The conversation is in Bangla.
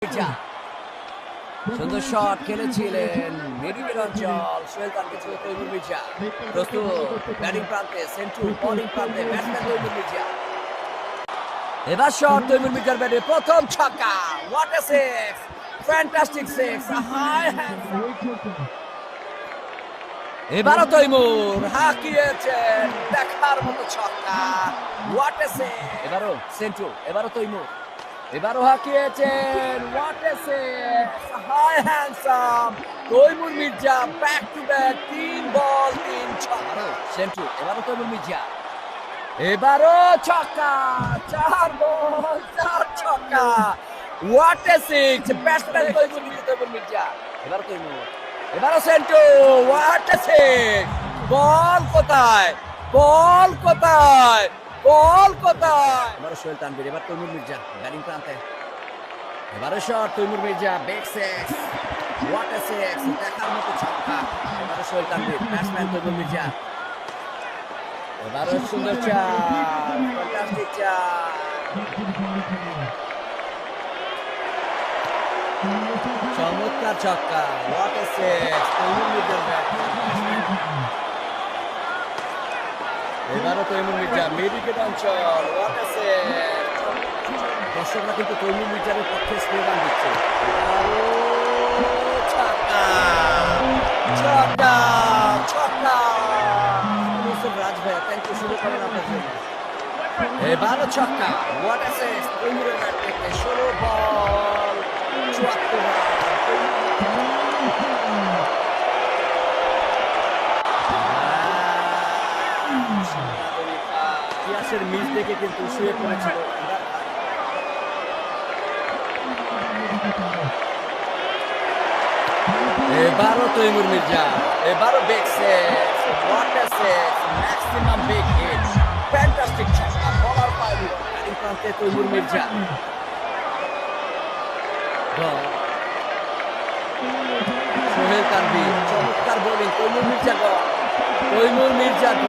মির্জা সুন্দর শট খেলেছিলেন মিডফিল্ড অঞ্চল সোহেল তানভীর ছিল তৈমুর মির্জা প্রস্তুত ব্যাটিং প্রান্তে সেন্টু বোলিং প্রান্তে ব্যাটসম্যান তৈমুর মির্জা এবার শট তৈমুর মির্জার ব্যাটে প্রথম ছক্কা what a six fantastic six high এবারও তৈমুর হাঁকিয়েছেন দেখার মতো ছক্কা হোয়াট আ সিক্স এবারও সেন্টু এবারও তৈমুর এবারও হাঁকিয়েছেন what a six hi handsome Taimur Mirza back to back 3 ball 3 ছক্কা সেন্টু এবারও তৈমুর মির্জা এবারও ছক্কা 4 বল 4 ছক্কা what a six batsman Taimur Mirza এবারও তৈমুর এবারও Sentu what a six ball কোথায় বল কোথায় বল কোথায় এবারও সোহেল তানভীর এবার তৈমুর মির্জা ব্যাটিং প্রান্তে এবারও shot Taimur Mirza big six what a six দেখার মতো ছক্কা এবারও সোহেল তানভীর ব্যাটসম্যান তৈমুর মির্জা এবারও সুন্দর চার ফ্যান্টাস্টিক চার চমৎকার ছক্কা হোয়াট এ সিক্স তৈমুর মির্জার ব্যাট এবারও তৈমুর মির্জা মিডফিল্ড অঞ্চল হোয়াট আ সিক্স দর্শকরা কিন্তু তৈমুর মির্জার পক্ষে স্লোগান দিচ্ছে ছক্কা ছক্কা ছক্কা রাজ ভাইয়া থ্যাংক ইউ শুরু করেন আপনার জন্য এবারও ছক্কা হোয়াট আ সিক্স তৈমুরের ব্যাট থেকে 16 বল 74 রান ইতিহাসের মিস দেখে কিন্তু শুয়ে পড়েছিল এবারও তৈমুর মির্জা এবারও big six what a six maximum big hit fantastic ছক্কা বলার পায়নি ব্যাটিং প্রান্তে তৈমুর মির্জা সোহেল তানভীর চমৎকার বোলিং তৈমুর মির্জা